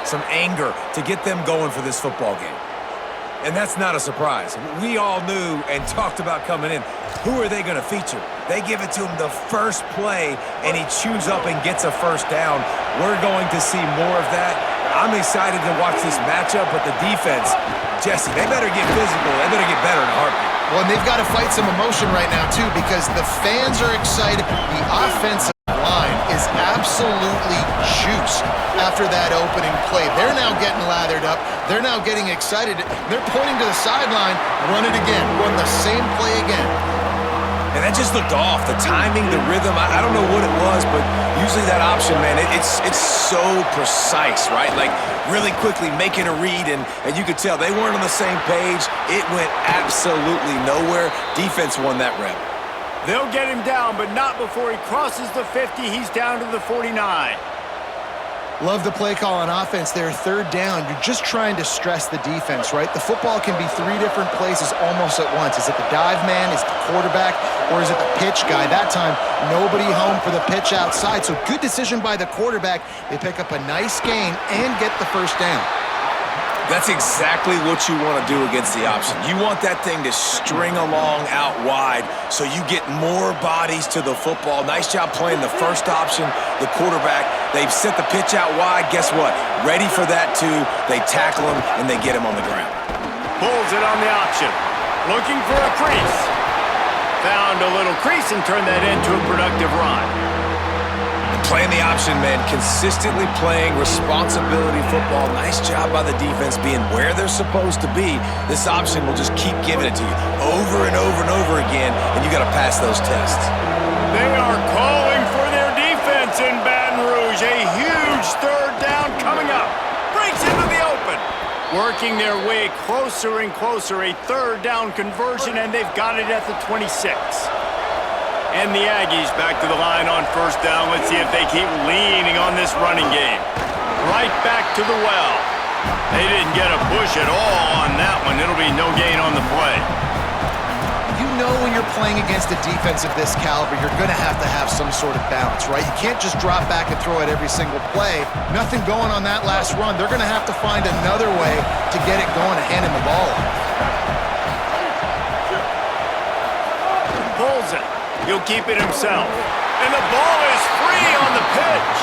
some anger to get them going for this football game. And that's not a surprise. We all knew and talked about coming in. Who are they going to feature? They give it to him the first play, and he chews up and gets a first down. We're going to see more of that. I'm excited to watch this matchup, but the defense, Jesse, they better get physical. They better get better in a heartbeat. Well, and they've got to fight some emotion right now, too, because the fans are excited. The offensive line is absolutely juiced after that opening play. They're now getting lathered up. They're now getting excited. They're pointing to the sideline. Run it again. Run the same play again. And that just looked off. The timing, the rhythm, I don't know what it was, but usually that option, man, it's so precise, right? Like really quickly making a read, and you could tell they weren't on the same page. It went absolutely nowhere. Defense won that rep. They'll get him down, but not before he crosses the 50. He's down to the 49. Love the play call on offense there. Third down, you're just trying to stress the defense, right? The football can be three different places almost at once. Is it the dive man? Is it the quarterback? Or is it the pitch guy? That time, nobody home for the pitch outside. So good decision by the quarterback. They pick up a nice gain and get the first down. That's exactly what you want to do against the option. You want that thing to string along out wide so you get more bodies to the football. Nice job playing the first option, the quarterback. They've set the pitch out wide. Guess what? Ready for that too. They tackle him, and they get him on the ground. Pulls it on the option. Looking for a crease. Found a little crease and turned that into a productive run. Playing the option, man, consistently playing responsibility football. Nice job by the defense being where they're supposed to be. This option will just keep giving it to you over and over and over again, and you got to pass those tests. They are calling for their defense in Baton Rouge. A huge third down coming up. Breaks into the open. Working their way closer and closer. A third down conversion, and they've got it at the 26. And the Aggies back to the line on first down. Let's see if they keep leaning on this running game. Right back to the well. They didn't get a push at all on that one. It'll be no gain on the play. You know when you're playing against a defense of this caliber, you're going to have some sort of balance, right? You can't just drop back and throw it every single play. Nothing going on that last run. They're going to have to find another way to get it going and hand him the ball off. Pulls it. He'll keep it himself. And the ball is free on the pitch.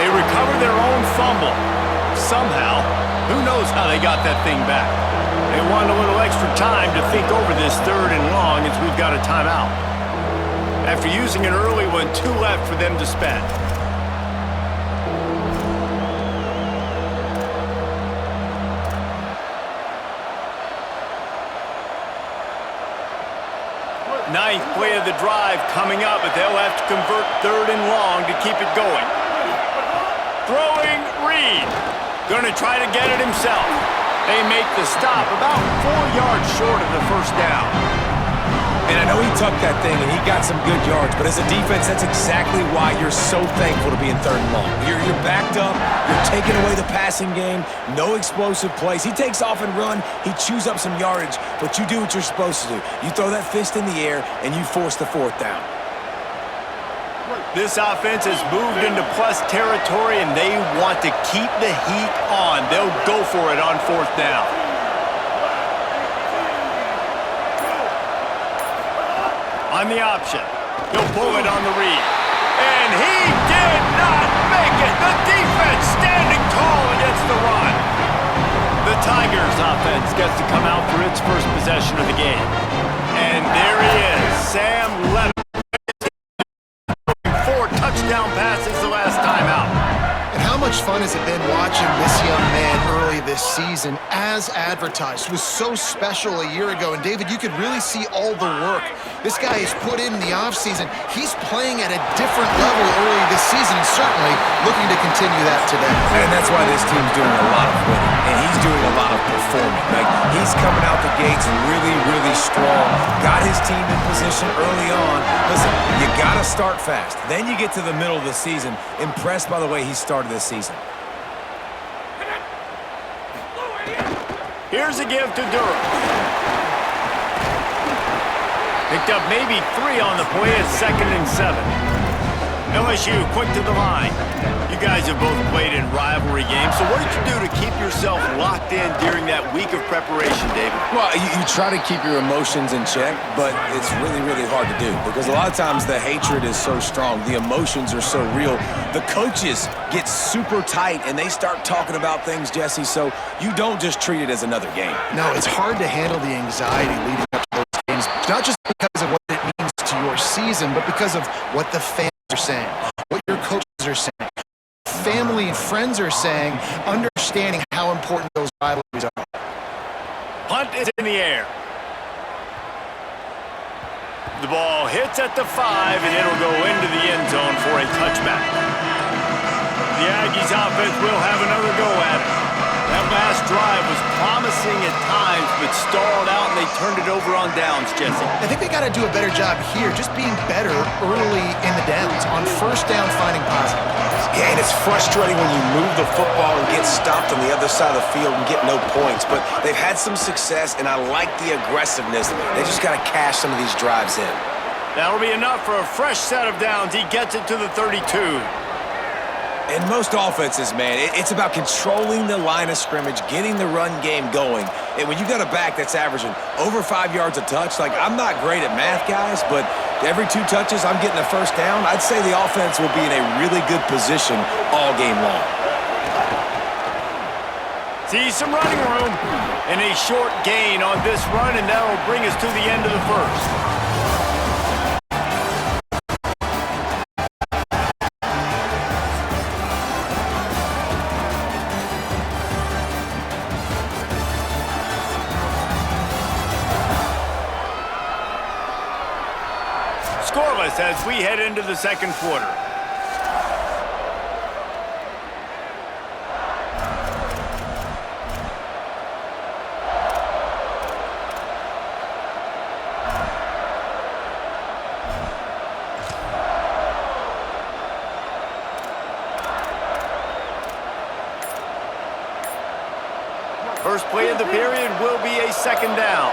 They recover their own fumble. Somehow, who knows how they got that thing back. They want a little extra time to think over this third and long as we've got a timeout. After using an early one, 2 left for them to spend. Ninth play of the drive coming up, but they'll have to convert third and long to keep it going. Throwing Reed. Going to try to get it himself. They make the stop about 4 yards short of the first down. And I know he tucked that thing, and he got some good yards, but as a defense, that's exactly why you're so thankful to be in third and long. You're backed up. You're taking away the passing game. No explosive plays. He takes off and run. He chews up some yardage, but you do what you're supposed to do. You throw that fist in the air, and you force the fourth down. This offense has moved into plus territory, and they want to keep the heat on. They'll go for it on fourth down. On the option. He'll pull it on the read. And he did not make it. The defense standing tall against the run. The Tigers offense gets to come out for its first possession of the game. And there he is, Sam Leonard. 4 touchdown passes the last time out. And how much fun has it been watching this young man early this season as advertised? It was so special a year ago. And David, you could really see all the work this guy has put in the offseason. He's playing at a different level early this season, and certainly looking to continue that today. And that's why this team's doing a lot of winning, and he's doing a lot of performing. Like, he's coming out the gates really, really strong. Got his team in position early on. Listen, you got to start fast. Then you get to the middle of the season. Impressed by the way he started this season. Here's a give to Durham. Picked up maybe 3 on the play at 2nd and 7. LSU quick to the line. You guys have both played in rivalry games, so what did you do to keep yourself locked in during that week of preparation, David? Well, you try to keep your emotions in check, but it's really, really hard to do because a lot of times the hatred is so strong. The emotions are so real. The coaches get super tight, and they start talking about things, Jesse, so you don't just treat it as another game. No, it's hard to handle the anxiety leading up to those games, not just because of what it means to your season, but because of what the fans are saying, what your coaches are saying, family and friends are saying, understanding how important those rivalries are. Punt is in the air. The ball hits at the 5, and it'll go into the end zone for a touchback. The Aggies offense will have another go at it. That last drive was promising at times, but stalled out, and they turned it over on downs, Jesse. I think they got to do a better job here, just being better early in the downs, on first down finding positive plays. Yeah, and it's frustrating when you move the football and get stopped on the other side of the field and get no points, but they've had some success, and I like the aggressiveness. They just got to cash some of these drives in. That'll be enough for a fresh set of downs. He gets it to the 32. In most offenses, man, it's about controlling the line of scrimmage, getting the run game going. And when you got a back that's averaging over 5 yards a touch, like I'm not great at math, guys, but every 2 touches I'm getting a first down, I'd say the offense will be in a really good position all game long. See some running room and a short gain on this run, and that'll bring us to the end of the first. Scoreless as we head into the second quarter. First play of the period will be a second down.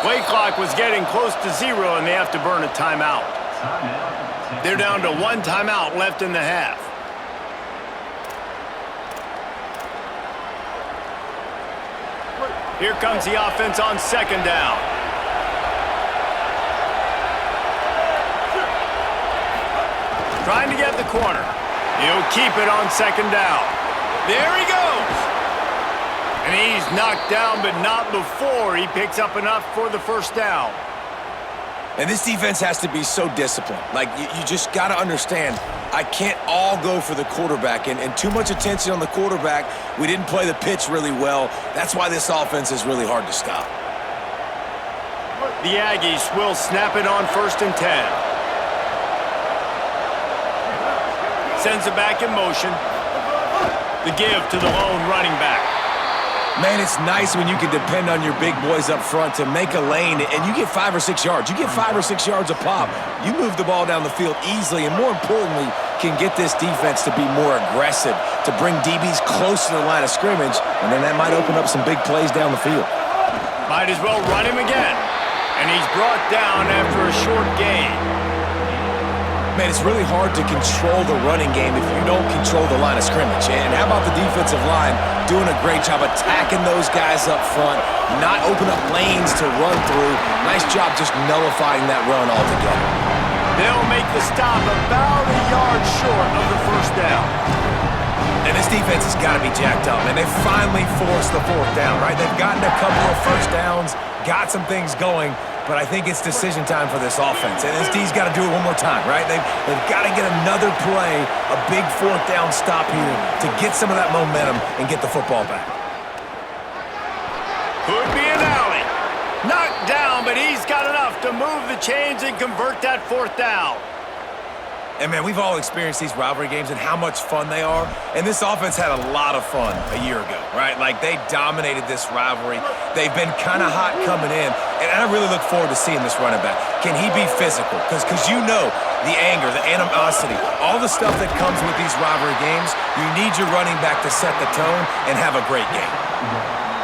Play clock was getting close to 0, and they have to burn a timeout. They're down to 1 timeout left in the half. Here comes the offense on second down. Trying to get the corner. He'll keep it on second down. There he goes. And he's knocked down, but not before he picks up enough for the first down. And this defense has to be so disciplined. Like, you just got to understand, I can't all go for the quarterback. And too much attention on the quarterback. We didn't play the pitch really well. That's why this offense is really hard to stop. The Aggies will snap it on 1st and 10. Sends it back in motion. The give to the lone running back. Man, it's nice when you can depend on your big boys up front to make a lane, and you get 5 or 6 yards. You get 5 or 6 yards a pop. You move the ball down the field easily, and more importantly, can get this defense to be more aggressive, to bring DBs close to the line of scrimmage, and then that might open up some big plays down the field. Might as well run him again. And he's brought down after a short gain. Man, it's really hard to control the running game if you don't control the line of scrimmage. And how about the defensive line doing a great job attacking those guys up front, not open up lanes to run through. Nice job just nullifying that run altogether. They'll make the stop about a yard short of the first down. And this defense has got to be jacked up, and they finally forced the 4th down, right? They've gotten a couple of first downs, got some things going, but I think it's decision time for this offense. And this D's got to do it one more time, right? They've got to get another play, a big 4th down stop here to get some of that momentum and get the football back. Could be an alley. Knocked down, but he's got enough to move the chains and convert that 4th down. And, man, we've all experienced these rivalry games and how much fun they are. And this offense had a lot of fun a year ago, right? Like, they dominated this rivalry. They've been kind of hot coming in. And I really look forward to seeing this running back. Can he be physical? Because you know the anger, the animosity, all the stuff that comes with these rivalry games, you need your running back to set the tone and have a great game.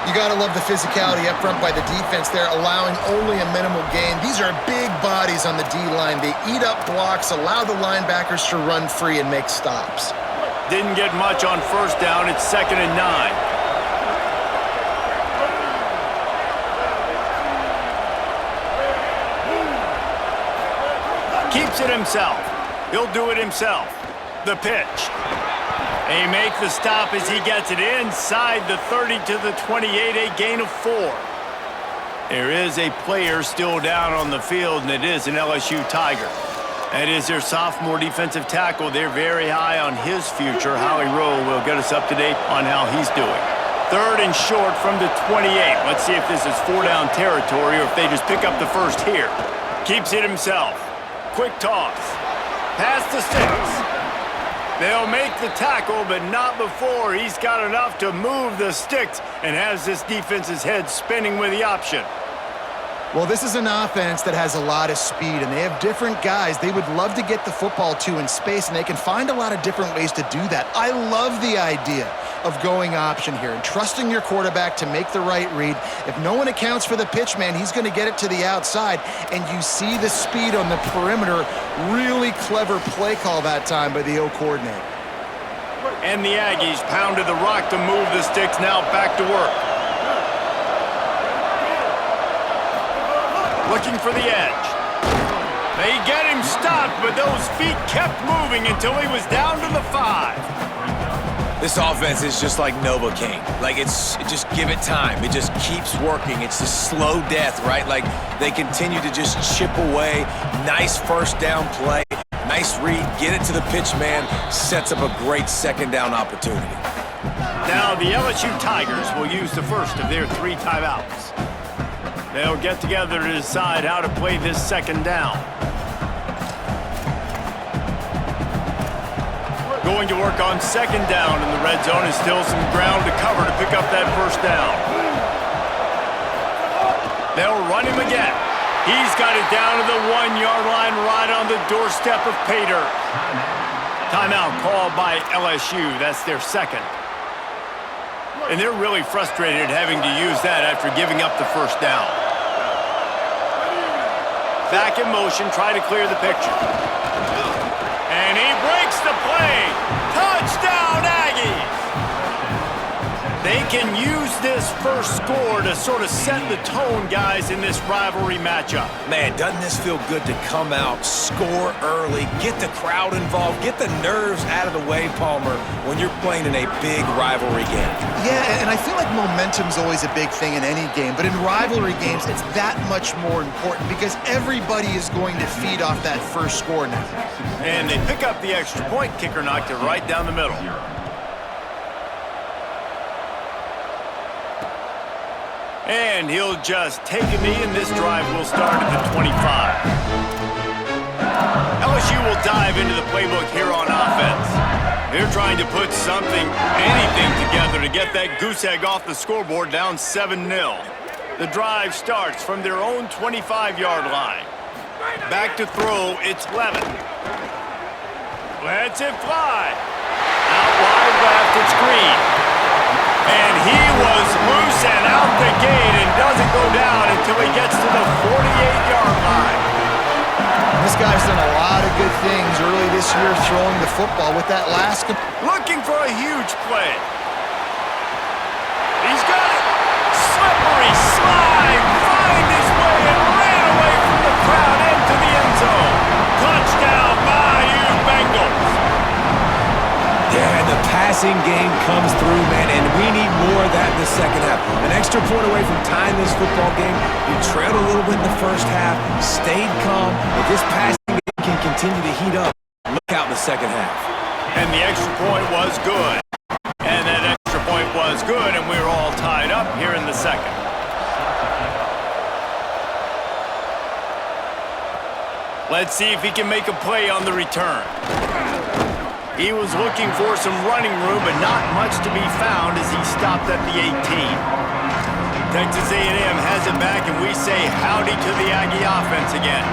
You got to love the physicality up front by the defense there, allowing only a minimal gain. These are big bodies on the D-line. They eat up blocks, allow the linebackers to run free and make stops. Didn't get much on first down. It's 2nd and 9. Keeps it himself. He'll do it himself. The pitch. They make the stop as he gets it inside the 30 to the 28, a gain of 4. There is a player still down on the field, and it is an LSU Tiger. That is their sophomore defensive tackle. They're very high on his future. Howie Rowe will get us up to date on how he's doing. 3rd and short from the 28. Let's see if this is 4-down territory or if they just pick up the first here. Keeps it himself. Quick toss. Past the 6. They'll make the tackle, but not before he's got enough to move the sticks and has this defense's head spinning with the option. Well, this is an offense that has a lot of speed, and they have different guys they would love to get the football to in space, and they can find a lot of different ways to do that. I love the idea of going option here and trusting your quarterback to make the right read. If no one accounts for the pitch, man, he's going to get it to the outside, and you see the speed on the perimeter. Really clever play call that time by the O coordinator. And the Aggies pounded the rock to move the sticks, now back to work. Looking for the edge. They get him stopped, but those feet kept moving until he was down to the 5. This offense is just like Novocaine. Like, just give it time. It just keeps working. It's the slow death, right? Like, they continue to just chip away. Nice first down play. Nice read. Get it to the pitch man. Sets up a great second down opportunity. Now the LSU Tigers will use the first of their 3 timeouts. They'll get together to decide how to play this second down. Going to work on second down in the red zone, is still some ground to cover to pick up that first down. They'll run him again. He's got it down to the 1-yard line, right on the doorstep of pay dirt. Timeout called by LSU. That's their second. And they're really frustrated having to use that after giving up the first down. Back in motion, try to clear the picture. And he breaks the play. Touchdown, Aggies! They can use this first score to sort of set the tone, guys, in this rivalry matchup. Man, doesn't this feel good to come out, score early, get the crowd involved, get the nerves out of the way, Palmer, when you're playing in a big rivalry game? Yeah, and I feel like momentum's always a big thing in any game, but in rivalry games, it's that much more important because everybody is going to feed off that first score now. And they pick up the extra point. Kicker knocked it right down the middle. And he'll just take a knee, and this drive will start at the 25. LSU will dive into the playbook here on offense. They're trying to put anything together to get that goose egg off the scoreboard, down 7-0. The drive starts from their own 25-yard line. Back to throw, it's Levin. Lets it fly. Out wide left, it's Green. And he was loose and out the gate and doesn't go down until he gets to the 48-yard line. This guy's done a lot of good things early this year throwing the football with that last... Looking for a huge play. He's got it. Slippery slide. Find his way and ran away from the crowd into the end zone. Touchdown, Bayou Bengals. Yeah, the passing game comes through, man, and we need more of that in the second half. An extra point away from tying this football game. You trailed a little bit in the first half, stayed calm. If this passing game can continue to heat up, look out in the second half. And the extra point was good. And that extra point was good, and we were all tied up here in the second. Let's see if he can make a play on the return. He was looking for some running room, but not much to be found as he stopped at the 18. Texas A&M has it back, and we say howdy to the Aggie offense again.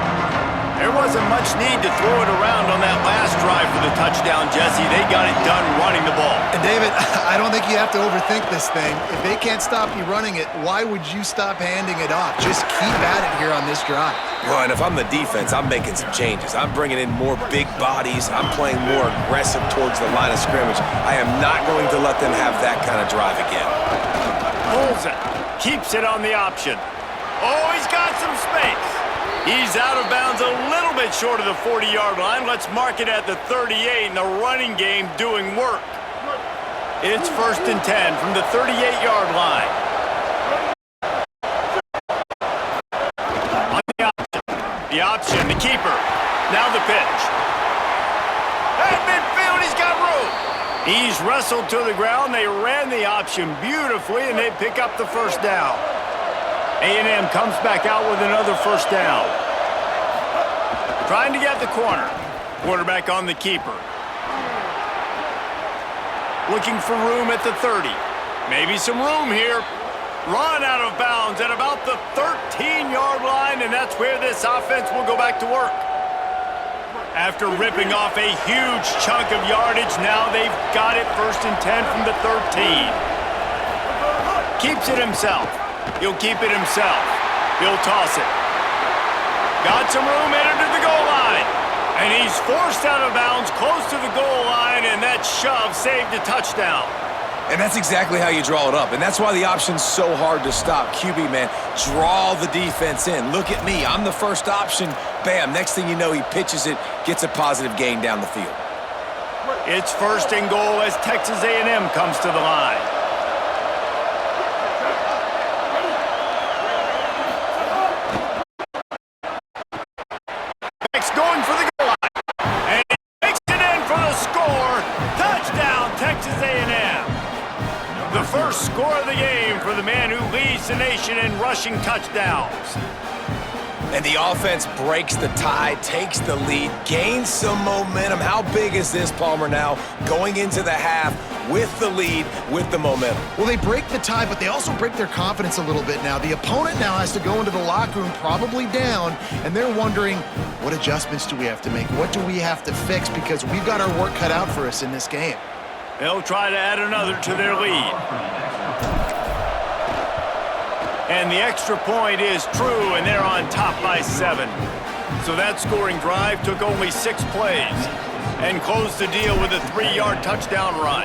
There wasn't much need to throw it around on that last drive for the touchdown, Jesse. They got it done running the ball. And David, I don't think you have to overthink this thing. If they can't stop you running it, why would you stop handing it off? Just keep at it here on this drive. Well, and if I'm the defense, I'm making some changes. I'm bringing in more big bodies. I'm playing more aggressive towards the line of scrimmage. I am not going to let them have that kind of drive again. Pulls it. Keeps it on the option. Oh, he's got some space. He's out of bounds a little bit short of the 40-yard line. Let's mark it at the 38, and the running game doing work. It's 1st and 10 from the 38-yard line. On the option, the keeper. Now the pitch. At midfield, he's got room. He's wrestled to the ground. They ran the option beautifully, and they pick up the first down. A&M comes back out with another first down. Trying to get the corner. Quarterback on the keeper. Looking for room at the 30. Maybe some room here. Run out of bounds at about the 13-yard line, and that's where this offense will go back to work. After ripping off a huge chunk of yardage, now they've got it 1st and 10 from the 13. Keeps it himself. He'll keep it himself. He'll toss it. Got some room headed to the goal line. And he's forced out of bounds close to the goal line, and that shove saved a touchdown. And that's exactly how you draw it up. And that's why the option's so hard to stop. QB, man, draw the defense in. Look at me. I'm the first option. Bam. Next thing you know, he pitches it, gets a positive gain down the field. It's 1st and goal as Texas A&M comes to the line. Going for the goal line, and he makes it in for the score. Touchdown, Texas A&M. The first score of the game for the man who leads the nation in rushing touchdowns. And the offense breaks the tie, takes the lead, gains some momentum. How big is this, Palmer, now going into the half with the lead, with the momentum? Well, they break the tie, but they also break their confidence a little bit now. The opponent now has to go into the locker room probably down, and they're wondering, what adjustments do we have to make? What do we have to fix? Because we've got our work cut out for us in this game. They'll try to add another to their lead. And the extra point is true, and they're on top by 7. So that scoring drive took only 6 plays and closed the deal with a 3-yard touchdown run.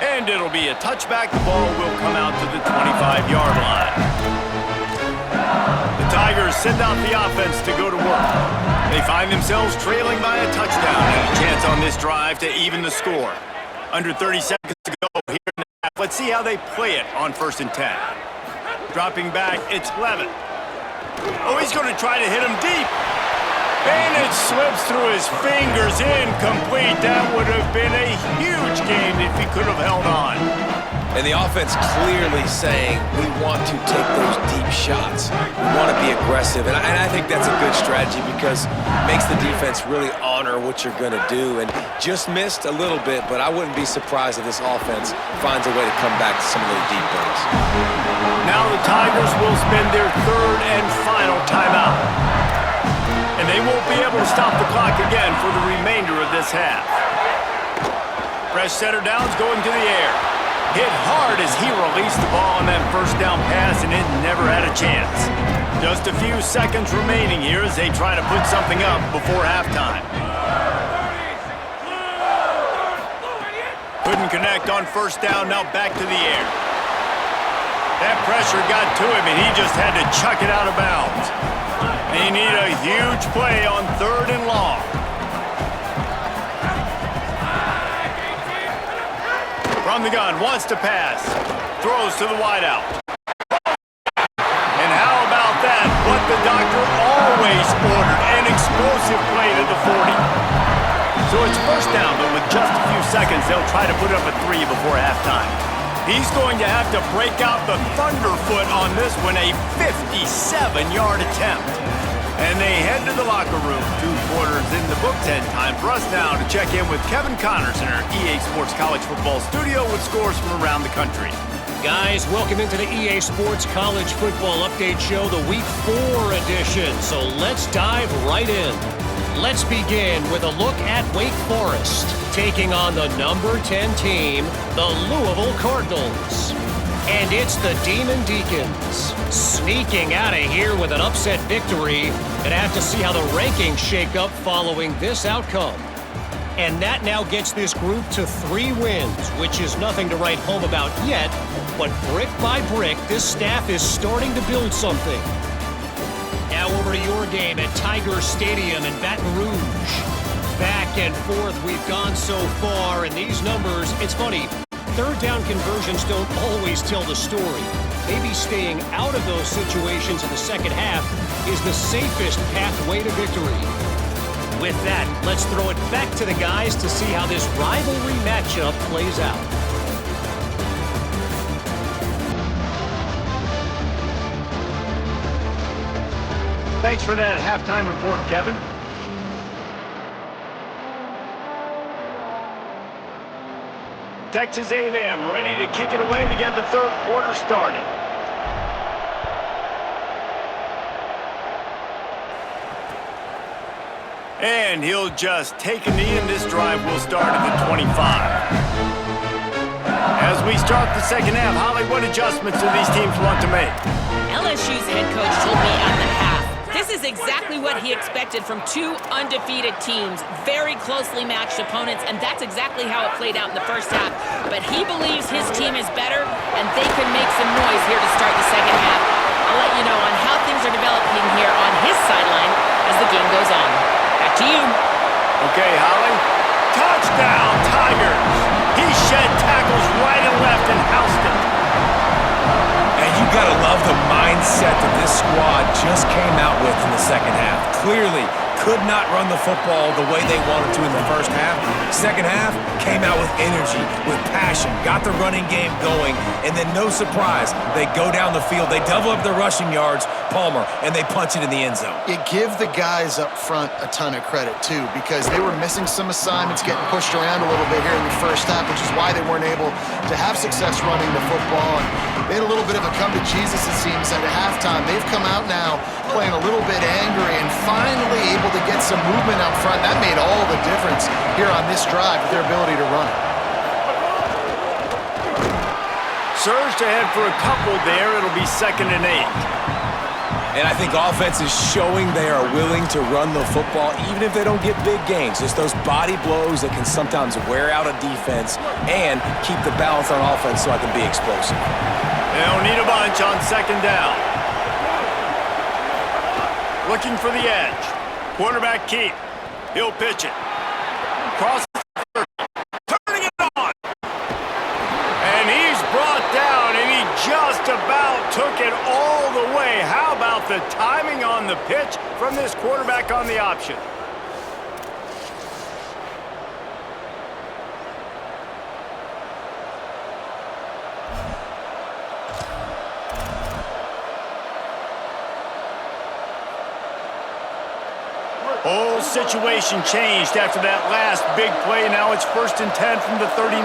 And it'll be a touchback. The ball will come out to the 25-yard line. The Tigers send out the offense to go to work. They find themselves trailing by a touchdown and a chance on this drive to even the score. Under 30 seconds to go here in the half. Let's see how they play it on 1st and 10. Dropping back, it's Levitt. Oh, he's going to try to hit him deep. And it slips through his fingers, incomplete. That would have been a huge game if he could have held on. And the offense clearly saying, we want to take those deep shots. We want to be aggressive. And I think that's a good strategy because it makes the defense really honor what you're going to do. And just missed a little bit, but I wouldn't be surprised if this offense finds a way to come back to some of those deep balls. Now the Tigers will spend their 3rd and final timeout. And they won't be able to stop the clock again for the remainder of this half. Fresh center downs going to the air. Hit hard as he released the ball on that first down pass, and it never had a chance. Just a few seconds remaining here as they try to put something up before halftime. Couldn't connect on first down, now back to the air. That pressure got to him, and he just had to chuck it out of bounds. They need a huge play on 3rd and long. From the gun, wants to pass. Throws to the wideout. And how about that? What the doctor always ordered. An explosive play to the 40. So it's first down, but with just a few seconds, they'll try to put up a 3 before halftime. He's going to have to break out the thunderfoot on this one, a 57-yard attempt. And they head to the locker room. 2 quarters in the Book 10. Time for us now to check in with Kevin Connors in our EA Sports College Football studio with scores from around the country. Guys, welcome into the EA Sports College Football Update Show, the Week 4 edition. So let's dive right in. Let's begin with a look at Wake Forest, taking on the number 10 team, the Louisville Cardinals. And it's the Demon Deacons sneaking out of here with an upset victory. And have to see how the rankings shake up following this outcome. And that now gets this group to 3 wins, which is nothing to write home about yet. But brick by brick, this staff is starting to build something. Now over to your game at Tiger Stadium in Baton Rouge. Back and forth we've gone so far, and these numbers, it's funny, third down conversions don't always tell the story. Maybe staying out of those situations in the second half is the safest pathway to victory. With that, let's throw it back to the guys to see how this rivalry matchup plays out. Thanks for that halftime report, Kevin. Texas A&M ready to kick it away to get the third quarter started. And he'll just take a knee, and this drive will start at the 25. As we start the second half, Holly, what adjustments do these teams want to make? LSU's head coach told me at the half, this is exactly what he expected from 2 undefeated teams, very closely matched opponents, and that's exactly how it played out in the first half. But he believes his team is better, and they can make some noise here to start the second half. I'll let you know on how things are developing here on his sideline as the game goes on. Back to you. Okay, Holly. Touchdown, Tigers! He shed tackles right and left and housed it. And you gotta love the mindset that this squad just came out with in the second half. Clearly could not run the football the way they wanted to in the first half. Second half came out with energy, with passion, got the running game going, and then no surprise, they go down the field, they double up their rushing yards, Palmer, and they punch it in the end zone. You give the guys up front a ton of credit, too, because they were missing some assignments, getting pushed around a little bit here in the first half, which is why they weren't able to have success running the football. And they had a little bit of a come to Jesus, it seems, at halftime. They've come out now playing a little bit angry and finally able to get some movement out front. That made all the difference here on this drive with their ability to run. Surged ahead for a couple there. It'll be 2nd and 8. And I think offense is showing they are willing to run the football even if they don't get big gains. Just those body blows that can sometimes wear out a defense and keep the balance on offense so I can be explosive. They don't need a bunch on 2nd down. Looking for the edge. Quarterback keep. He'll pitch it. Cross. Turning it on. And he's brought down, and he just about took it all the way. How about the timing on the pitch from this quarterback on the option? Whole situation changed after that last big play. Now it's 1st and 10 from the 39.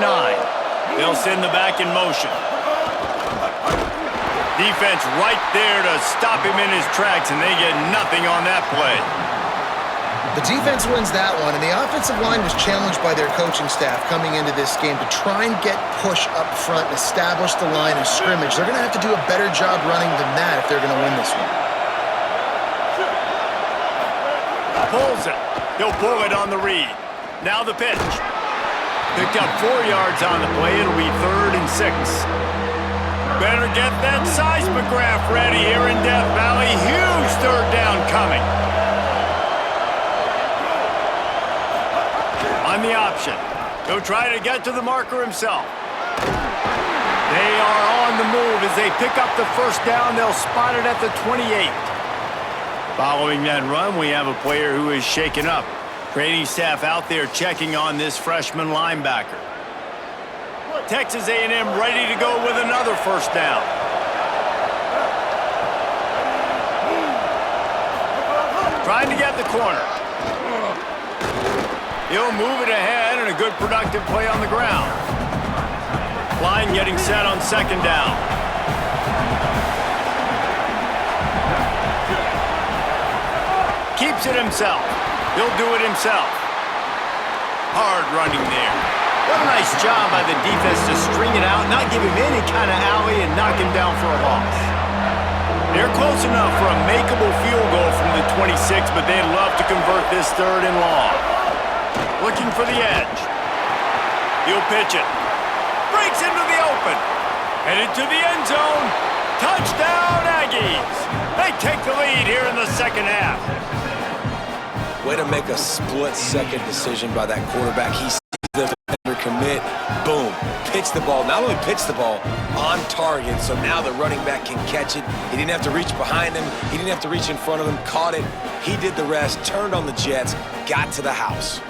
They'll send the back in motion. Defense right there to stop him in his tracks, and they get nothing on that play. The defense wins that one, and the offensive line was challenged by their coaching staff coming into this game to try and get push up front and establish the line of scrimmage. They're going to have to do a better job running than that if they're going to win this one. Pulls it. He'll pull it on the read. Now the pitch. Picked up 4 yards on the play. It'll be 3rd and 6. Better get that seismograph ready here in Death Valley. Huge 3rd down coming. On the option. He'll try to get to the marker himself. They are on the move as they pick up the 1st down. They'll spot it at the 28. Following that run, we have a player who is shaken up. Training staff out there checking on this freshman linebacker. Texas A&M ready to go with another 1st down. Trying to get the corner. He'll move it ahead and a good productive play on the ground. Line getting set on second down. Keeps it himself. He'll do it himself. Hard running there. What a nice job by the defense to string it out, not give him any kind of alley, and knock him down for a loss. They're close enough for a makeable field goal from the 26, but they'd love to convert this third and long. Looking for the edge. He'll pitch it. Breaks into the open. Headed to the end zone. Touchdown, Aggies. They take the lead here in the second half. Way to make a split-second decision by that quarterback. He sees the defender commit. Boom. Pitch the ball. Not only pitch the ball, on target, so now the running back can catch it. He didn't have to reach behind him. He didn't have to reach in front of him. Caught it. He did the rest. Turned on the Jets. Got to the house.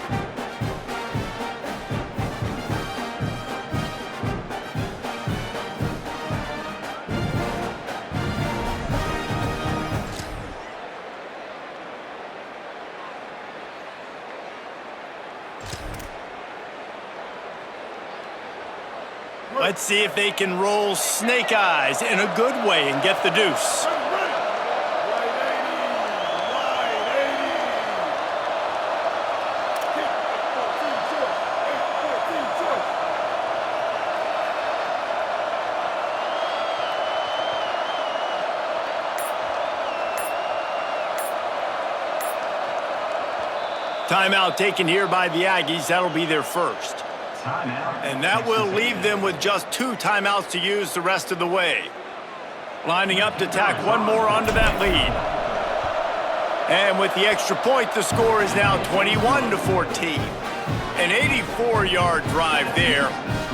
Let's see if they can roll snake eyes in a good way and get the deuce. Timeout taken here by the Aggies. That'll be their first. And that will leave them with just 2 timeouts to use the rest of the way. Lining up to tack one more onto that lead. And with the extra point, the score is now 21-14. An 84-yard drive there,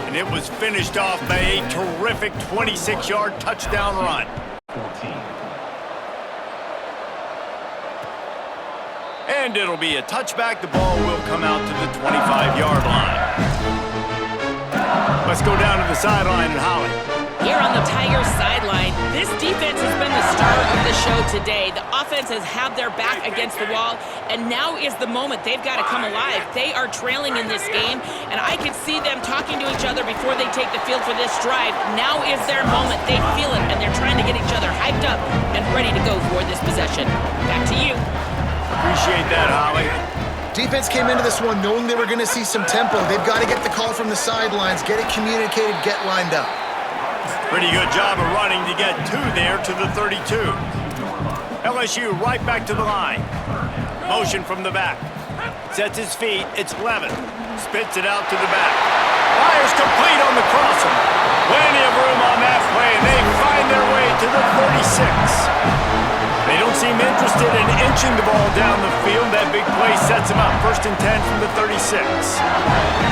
and it was finished off by a terrific 26-yard touchdown run. And it'll be a touchback. The ball will come out to the 25-yard line. Let's go down to the sideline and Holly. Here on the Tigers sideline, this defense has been the star of the show today. The offense has had their back against the wall, and now is the moment. They've got to come alive. They are trailing in this game, and I can see them talking to each other before they take the field for this drive. Now is their moment. They feel it, and they're trying to get each other hyped up and ready to go for this possession. Back to you. Appreciate that, Holly. Defense came into this one knowing they were going to see some tempo. They've got to get the call from the sidelines, get it communicated, get lined up. Pretty good job of running to get 2 there to the 32. LSU right back to the line. Motion from the back. Sets his feet. It's Levin. Spits it out to the back. Fires complete on the crosser. Plenty of room on that play, and they find their way to the 36. They don't seem interested in inching the ball down the field. That big play sets them up. 1st and 10 from the 36.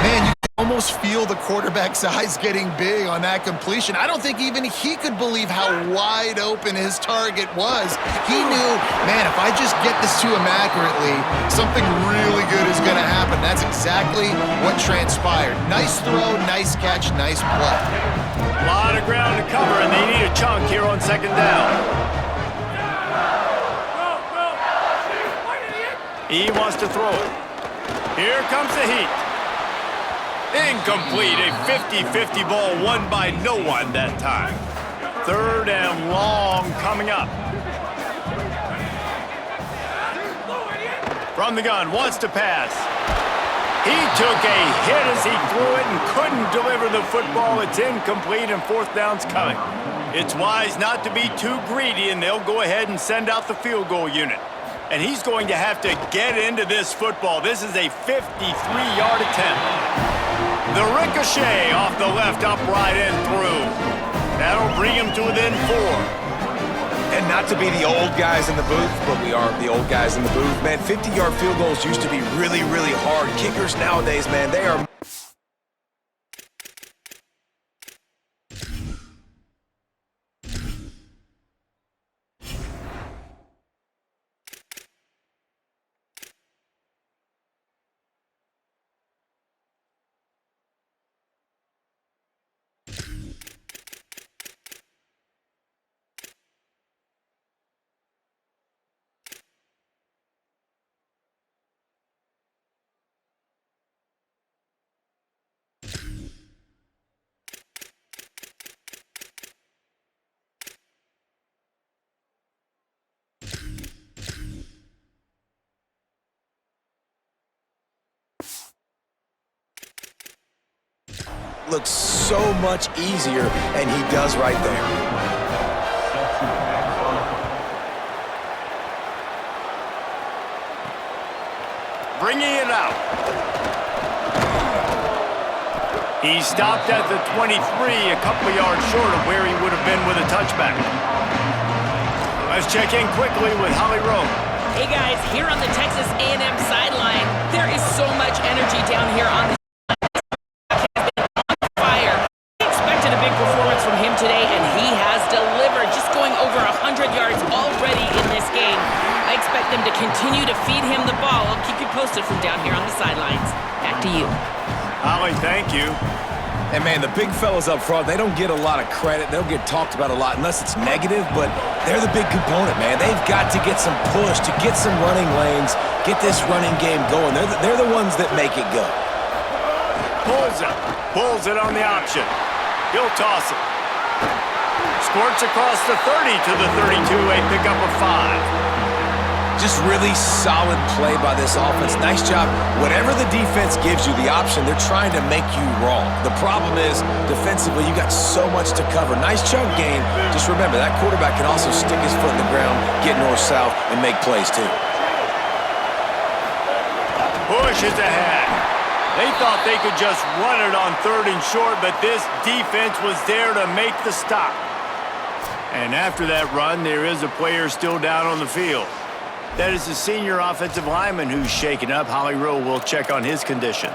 Man, you can almost feel the quarterback's eyes getting big on that completion. I don't think even he could believe how wide open his target was. He knew, man, if I just get this to him accurately, something really good is going to happen. That's exactly what transpired. Nice throw, nice catch, nice play. A lot of ground to cover, and they need a chunk here on 2nd down. He wants to throw it. Here comes the heat. Incomplete. A 50-50 ball won by no one that time. 3rd and long coming up. From the gun, wants to pass. He took a hit as he threw it and couldn't deliver the football. It's incomplete, and 4th down's coming. It's wise not to be too greedy, and they'll go ahead and send out the field goal unit. And he's going to have to get into this football. This is a 53-yard attempt. The ricochet off the left upright and through. That'll bring him to within 4. And not to be the old guys in the booth, but we are the old guys in the booth. Man, 50-yard field goals used to be really, really hard. Kickers nowadays, man, they are... looks so much easier, and he does right there. Bringing it out. He stopped at the 23, a couple of yards short of where he would have been with a touchback. Let's check in quickly with Holly Rowe. Hey guys, here on the Texas A&M sideline, there is so much energy down here on the fire. We expected a big performance from him today, and he has delivered, just going over 100 yards already in this game. I expect them to continue to feed him the ball. I'll keep you posted from down here on the sidelines. Back to you. Holly, thank you. And, man, the big fellas up front, they don't get a lot of credit. They don't get talked about a lot unless it's negative, but they're the big component, man. They've got to get some push, to get some running lanes, get this running game going. They're the ones that make it go. Pulls it on the option. He'll toss it. Squirts across the 30 to the 32, a pickup of 5. Just really solid play by this offense. Nice job. Whatever the defense gives you the option, they're trying to make you wrong. The problem is, defensively, you got so much to cover. Nice chunk gain. Just remember, that quarterback can also stick his foot in the ground, get north-south, and make plays too. Push is ahead. They thought they could just run it on 3rd and short, but this defense was there to make the stop. And after that run, there is a player still down on the field. That is the senior offensive lineman who's shaken up. Holly Rowe will check on his condition.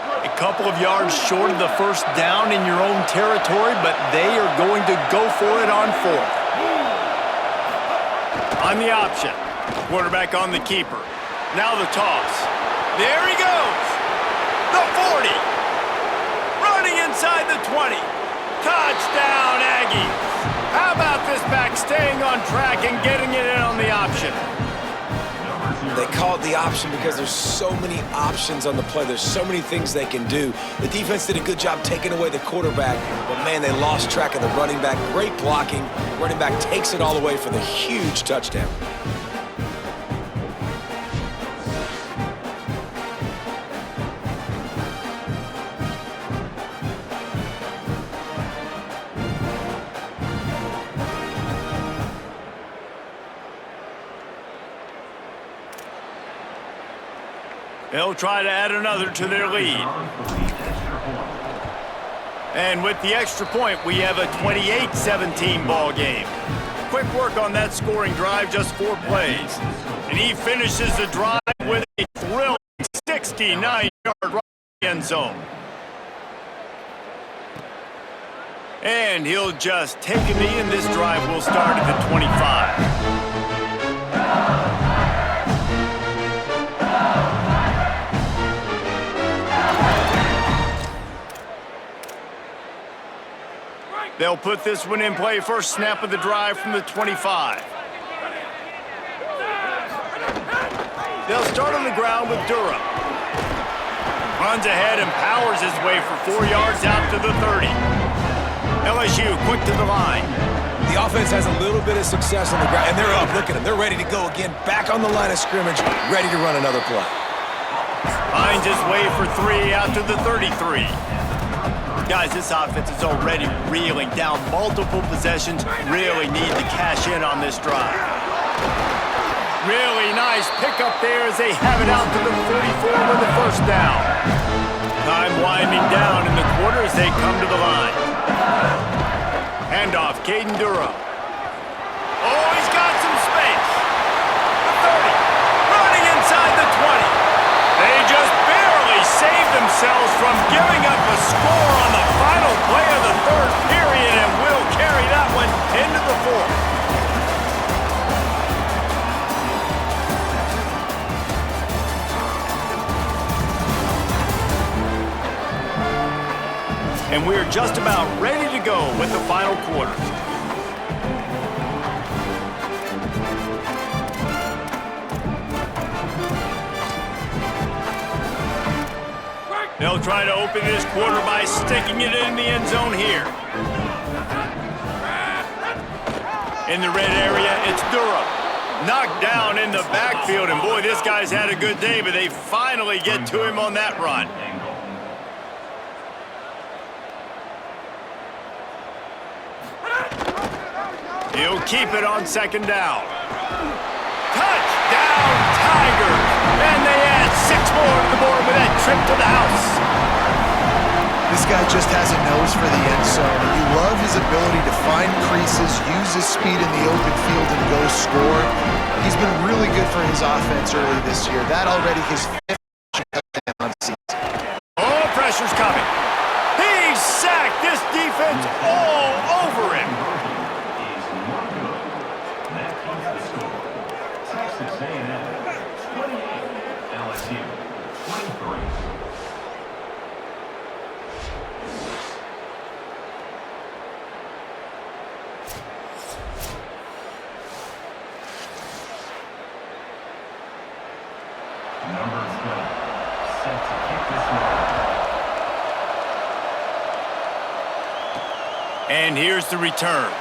A couple of yards short of the first down in your own territory, but they are going to go for it on 4th. On the option. Quarterback on the keeper. Now the toss. There he goes. The 40. Running inside the 20. Touchdown, Aggies. How about this back staying on track and getting it in on the option? They call it the option because there's so many options on the play. There's so many things they can do. The defense did a good job taking away the quarterback, but, man, they lost track of the running back. Great blocking. Running back takes it all away for the huge touchdown. They'll try to add another to their lead. And with the extra point, we have a 28-17 ball game. Quick work on that scoring drive, just 4 plays. And he finishes the drive with a thrilling 69-yard run in the end zone. And he'll just take a knee, and this drive will start at the 25. They'll put this one in play. First snap of the drive from the 25. They'll start on the ground with Durham. Runs ahead and powers his way for 4 yards out to the 30. LSU quick to the line. The offense has a little bit of success on the ground, and they're up. Look at them. They're ready to go again. Back on the line of scrimmage, ready to run another play. Finds his way for 3 out to the 33. Guys, this offense is already reeling down multiple possessions. Really need to cash in on this drive. Really nice pickup there as they have it out to the 34 with the first down. Time winding down in the quarter as they come to the line. Handoff, Caden Durham. Oh, he's got some space. The 30, running inside the 20. They just barely saved themselves from giving up a score on the final play of the 3rd period, and will carry that one into the 4th. And we're just about ready to go with the final quarter. They'll try to open this quarter by sticking it in the end zone here. In the red area, it's Durham. Knocked down in the backfield, and boy, this guy's had a good day, but they finally get to him on that run. He'll keep it on second down. Touchdown, Tigers! And they add 6 more to the board with that trip to the house. This guy just has a nose for the end zone, and you love his ability to find creases, use his speed in the open field, and go score. He's been really good for his offense early this year. That already his 5th touchdown season. Oh, pressure's coming. He's sacked. This defense all over him. Texas A&M 28, LSU 23. Number 12, set to kick this one. And here's the return.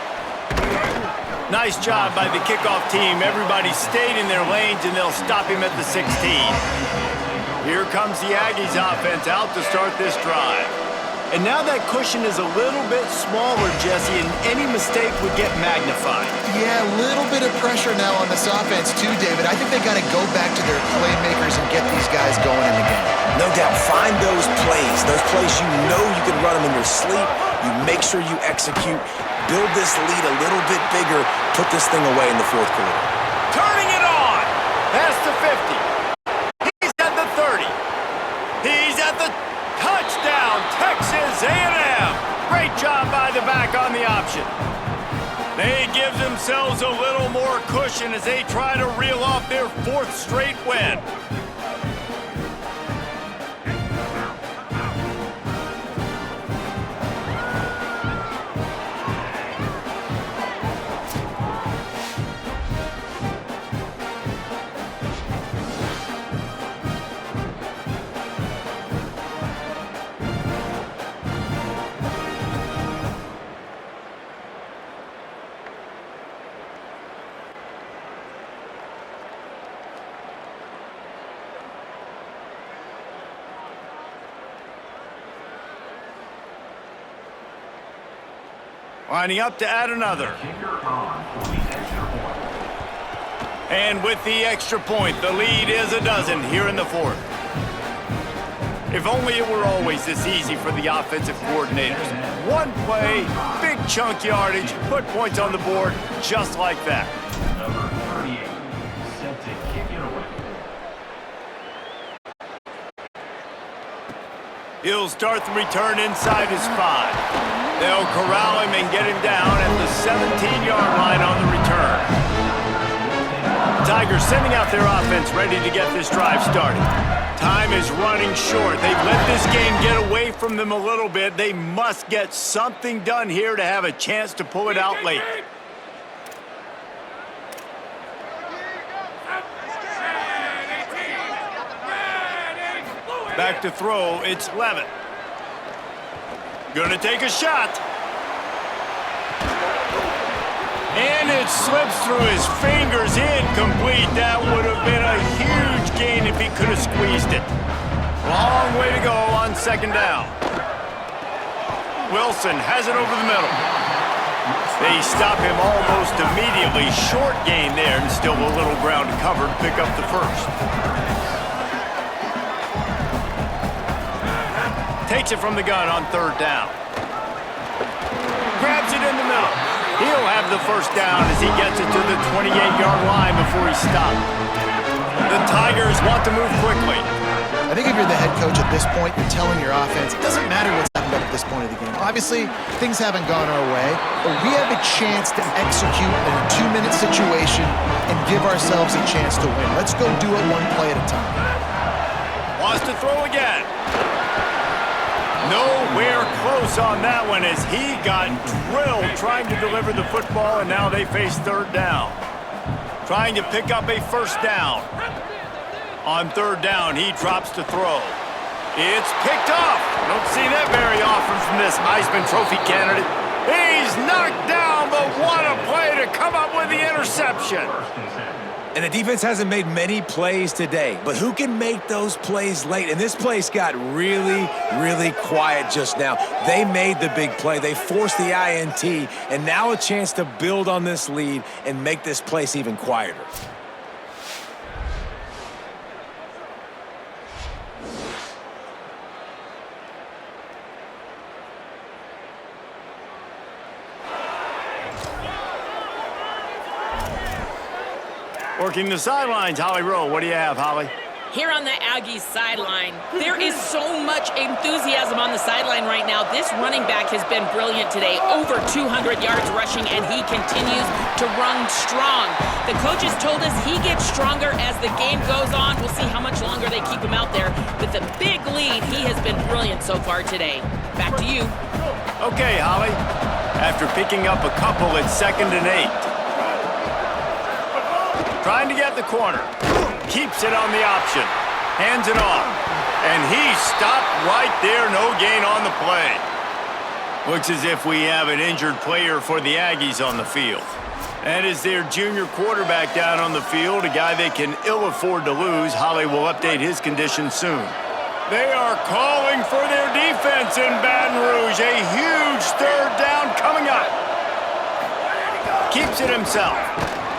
Nice job by the kickoff team. Everybody stayed in their lanes, and they'll stop him at the 16. Here comes the Aggies offense out to start this drive. And now that cushion is a little bit smaller, Jesse, and any mistake would get magnified. Yeah, a little bit of pressure now on this offense too, David. I think they got to go back to their playmakers and get these guys going in the game. No doubt. Find those plays you know you can run them in your sleep. You make sure you execute. Build this lead a little bit bigger. Put this thing away in the 4th quarter. Turning it on. Past the 50. He's at the 30. He's at the touchdown. Texas A&M. Great job by the back on the option. They give themselves a little more cushion as they try to reel off their 4th straight win. Lining up to add another. And with the extra point, the lead is a dozen here in the 4th. If only it were always this easy for the offensive coordinators. One play, big chunk yardage, put points on the board just like that. Number 38, set to kick it away. He'll start the return inside his 5. They'll corral him and get him down at the 17-yard line on the return. Tigers sending out their offense ready to get this drive started. Time is running short. They've let this game get away from them a little bit. They must get something done here to have a chance to pull it out late. Back to throw, it's Levitt. Gonna take a shot. And it slips through his fingers, incomplete. That would have been a huge gain if he could have squeezed it. Long way to go on second down. Wilson has it over the middle. They stop him almost immediately. Short gain there, and still a little ground to cover to pick up the first. Takes it from the gun on third down. Grabs it in the middle. He'll have the first down as he gets it to the 28-yard line before he's stopped. The Tigers want to move quickly. I think if you're the head coach at this point, you're telling your offense, it doesn't matter what's happened up at this point of the game. Obviously, things haven't gone our way, but we have a chance to execute in a 2-minute situation and give ourselves a chance to win. Let's go do it one play at a time. Wants to throw again. Nowhere close on that one as he got drilled trying to deliver the football, and now they face third down. Trying to pick up a first down. On third down, he drops to throw. It's picked off. Don't see that very often from this Heisman Trophy candidate. He's knocked down, but what a play to come up with the interception. And the defense hasn't made many plays today, but who can make those plays late? And this place got really, really quiet just now. They made the big play. They forced the INT, and now a chance to build on this lead and make this place even quieter. Working the sidelines, Holly Rowe. What do you have, Holly? Here on the Aggies sideline, there is so much enthusiasm on the sideline right now. This running back has been brilliant today. Over 200 yards rushing, and he continues to run strong. The coaches told us he gets stronger as the game goes on. We'll see how much longer they keep him out there. With a big lead, he has been brilliant so far today. Back to you. Okay, Holly. After picking up a couple, it's 2nd and 8. Trying to get the corner. Keeps it on the option. Hands it off. And he stopped right there. No gain on the play. Looks as if we have an injured player for the Aggies on the field. That is their junior quarterback down on the field, a guy they can ill afford to lose. Holly will update his condition soon. They are calling for their defense in Baton Rouge. A huge 3rd down coming up. Keeps it himself.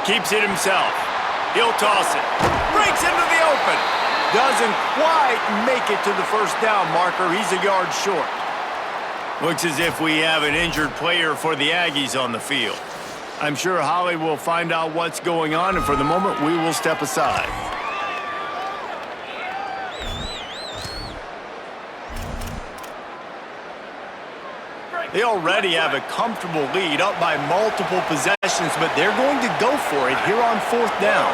Keeps it himself. He'll toss it. Breaks into the open. Doesn't quite make it to the 1st down marker. He's a yard short. Looks as if we have an injured player for the Aggies on the field. I'm sure Holly will find out what's going on, and for the moment, we will step aside. They already have a comfortable lead, up by multiple possessions, but they're going to go for it here on 4th down.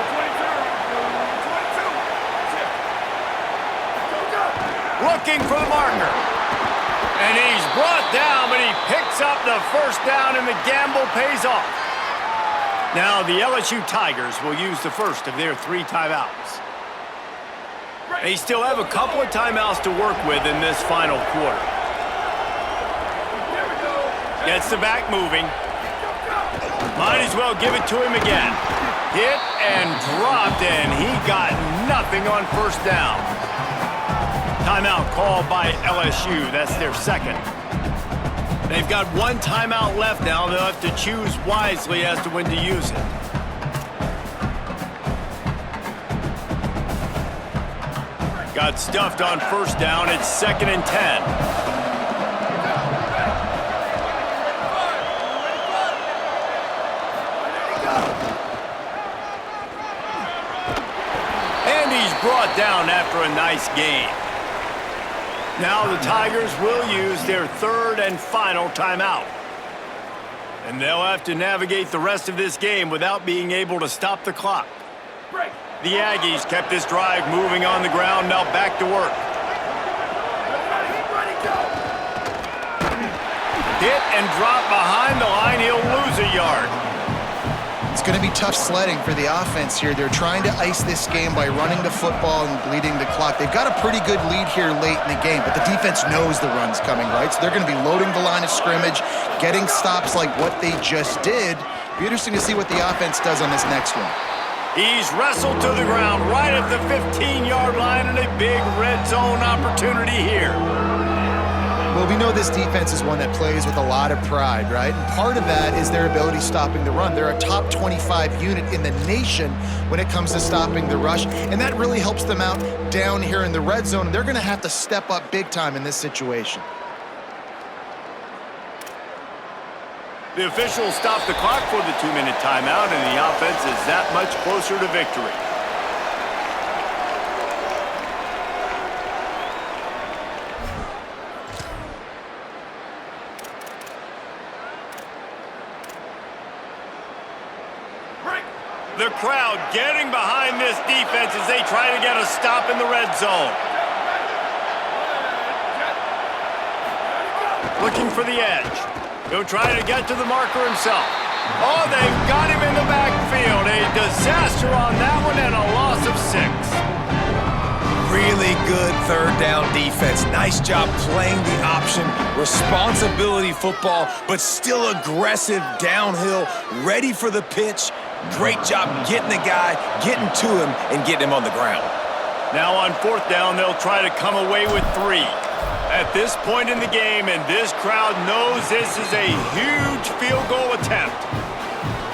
Looking for the marker. And he's brought down, but he picks up the 1st down, and the gamble pays off. Now the LSU Tigers will use the first of their 3 timeouts. They still have a couple of timeouts to work with in this final quarter. Gets the back moving. Might as well give it to him again. Hit and dropped, and he got nothing on 1st down. Timeout called by LSU. That's their 2nd. They've got 1 timeout left now. They'll have to choose wisely as to when to use it. Got stuffed on 1st down. It's 2nd and 10. Brought down after a nice gain. Now the Tigers will use their 3rd and final timeout. And they'll have to navigate the rest of this game without being able to stop the clock. The Aggies kept this drive moving on the ground, now back to work. Hit and drop behind the line, he'll lose a yard. It's going to be tough sledding for the offense here. They're trying to ice this game by running the football and bleeding the clock. They've got a pretty good lead here late in the game, but the defense knows the run's coming, right? So they're going to be loading the line of scrimmage, getting stops like what they just did. Be interesting to see what the offense does on this next one. He's wrestled to the ground right at the 15-yard line, and a big red zone opportunity here. Well, we know this defense is one that plays with a lot of pride, right? And part of that is their ability stopping the run. They're a top 25 unit in the nation when it comes to stopping the rush, and that really helps them out down here in the red zone. They're going to have to step up big time in this situation. The officials stopped the clock for the 2-minute timeout, and the offense is that much closer to victory. The crowd getting behind this defense as they try to get a stop in the red zone. Looking for the edge. He'll try to get to the marker himself. Oh, they've got him in the backfield. A disaster on that one and a loss of 6. Really good 3rd down defense. Nice job playing the option. Responsibility football, but still aggressive downhill, ready for the pitch, Great job getting the guy, getting to him, and getting him on the ground. Now on 4th down, they'll try to come away with 3. At this point in the game, and this crowd knows this is a huge field goal attempt.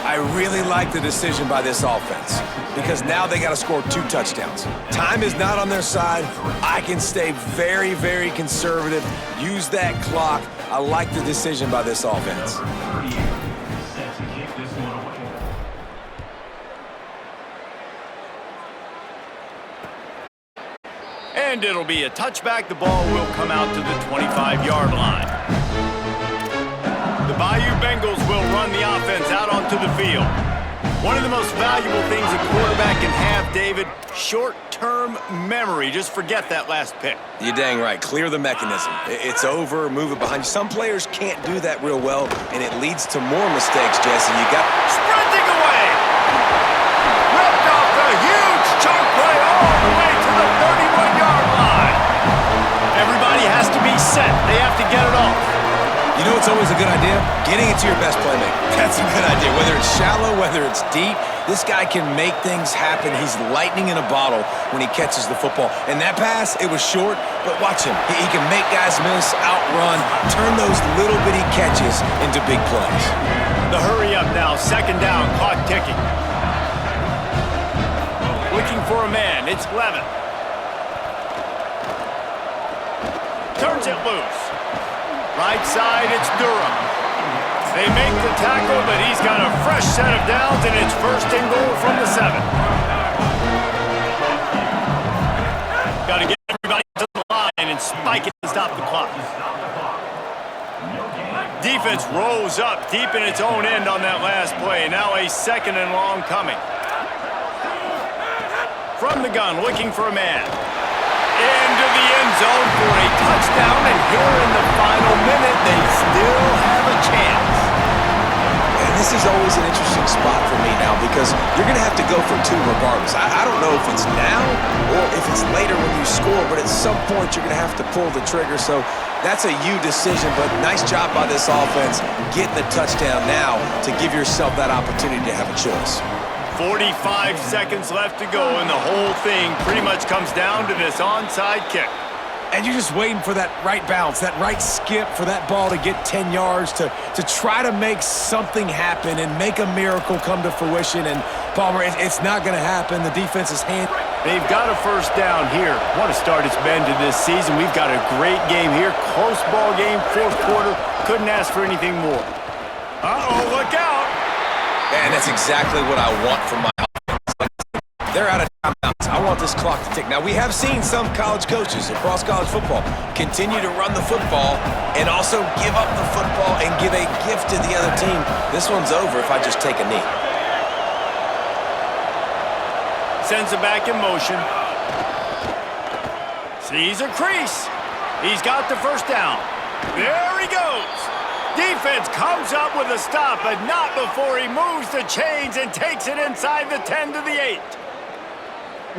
I really like the decision by this offense because now they got to score 2 touchdowns. Time is not on their side. I can stay very, very conservative, use that clock. I like the decision by this offense. Number 38 is set to kick this one away. And it'll be a touchback. The ball will come out to the 25-yard line. The Bayou Bengals will run the offense out onto the field. One of the most valuable things a quarterback can have, David, short-term memory. Just forget that last pick. You're dang right. Clear the mechanism. It's over, move it behind you. Some players can't do that real well, and it leads to more mistakes, Jesse. You got... Sprinting away! Ripped off the huge chunk play all the way to the 31-yard line. Everybody has to be set. They have to get it off. You know what's always a good idea? Getting it to your best playmaker. That's a good idea. Whether it's shallow, whether it's deep, this guy can make things happen. He's lightning in a bottle when he catches the football. And that pass, it was short, but watch him. He can make guys miss, outrun, turn those little bitty catches into big plays. The hurry up now, 2nd down, clock ticking. Looking for a man, it's Levin. Turns it loose. Right side, it's Durham. They make the tackle, but he's got a fresh set of downs, and it's 1st and goal from the 7. Got to get everybody to the line and spike it to stop the clock. Defense rose up deep in its own end on that last play. Now a 2nd and long coming. From the gun, looking for a man. Into the end zone for a touchdown, and here in the final minute, they still have a chance. And this is always an interesting spot for me now because you're going to have to go for 2 regardless. I don't know if it's now or if it's later when you score, but at some point you're going to have to pull the trigger. So that's a you decision, but nice job by this offense getting the touchdown now to give yourself that opportunity to have a choice. 45 seconds left to go, and the whole thing pretty much comes down to this onside kick. And you're just waiting for that right bounce, that right skip for that ball to get 10 yards to try to make something happen and make a miracle come to fruition. And, Palmer, it's not going to happen. The defense is hand. They've got a 1st down here. What a start it's been to this season. We've got a great game here. Close ball game, 4th quarter. Couldn't ask for anything more. Uh-oh, look out. And that's exactly what I want from my offense. They're out of timeouts. I want this clock to tick. Now, we have seen some college coaches across college football continue to run the football and also give up the football and give a gift to the other team. This one's over if I just take a knee. Sends it back in motion. Sees a crease. He's got the 1st down. There he goes. Defense comes up with a stop, but not before he moves the chains and takes it inside the 10 to the 8.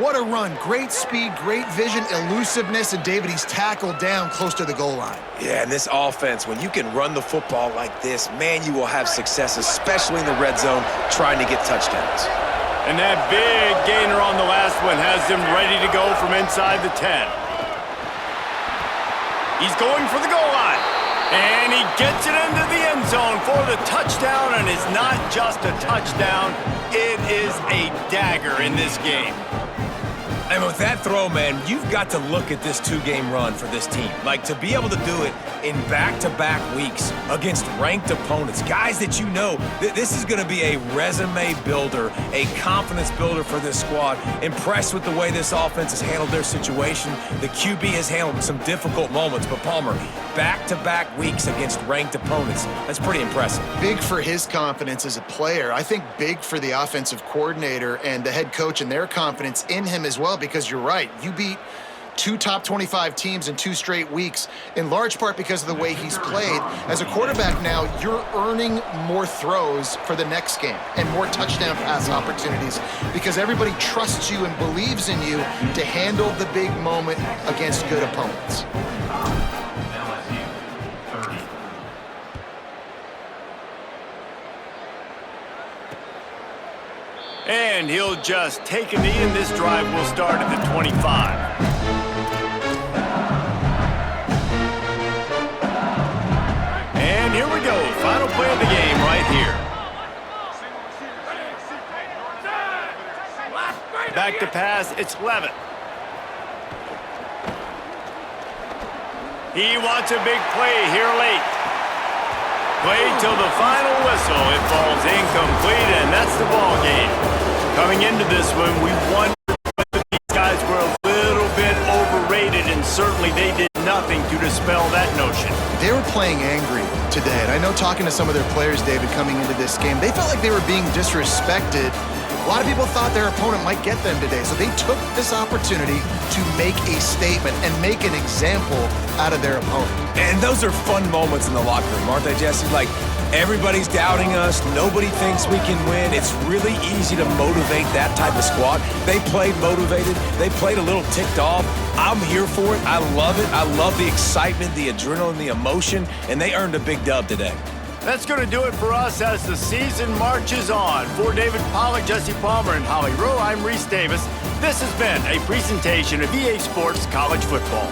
What a run. Great speed, great vision, elusiveness, and David, he's tackled down close to the goal line. Yeah, and this offense, when you can run the football like this, man, you will have success, especially in the red zone, trying to get touchdowns. And that big gainer on the last one has them ready to go from inside the 10. He's going for the goal line. And he gets it into the end zone for the touchdown, and it's not just a touchdown, it is a dagger in this game. And with that throw, man, you've got to look at this 2-game run for this team. Like, to be able to do it in back-to-back weeks against ranked opponents, guys that you know, this is going to be a resume builder, a confidence builder for this squad. Impressed with the way this offense has handled their situation. The QB has handled some difficult moments, but Palmer, back-to-back weeks against ranked opponents, that's pretty impressive. Big for his confidence as a player. I think big for the offensive coordinator and the head coach and their confidence in him as well, because you're right. You beat 2 top 25 teams in 2 straight weeks, in large part because of the way he's played. As a quarterback now, you're earning more throws for the next game and more touchdown pass opportunities because everybody trusts you and believes in you to handle the big moment against good opponents. LSU 30. And he'll just take a knee, and this drive will start at the 25. And here we go. Final play of the game right here. Back to pass. It's Levitt. He wants a big play here late. Played till the final whistle. It falls incomplete, and that's the ball game. Coming into this one, we wondered whether these guys were a little bit overrated, and certainly they did nothing to dispel that notion. They were playing angry today, and I know talking to some of their players, David, coming into this game, they felt like they were being disrespected. A lot of people thought their opponent might get them today, so they took this opportunity to make a statement and make an example out of their opponent. And those are fun moments in the locker room, aren't they, Jesse? Like, everybody's doubting us. Nobody thinks we can win. It's really easy to motivate that type of squad. They played motivated. They played a little ticked off. I'm here for it. I love it. I love the excitement, the adrenaline, the emotion, and they earned a big dub today. That's going to do it for us as the season marches on. For David Pollack, Jesse Palmer, and Holly Rowe, I'm Reese Davis. This has been a presentation of EA Sports College Football.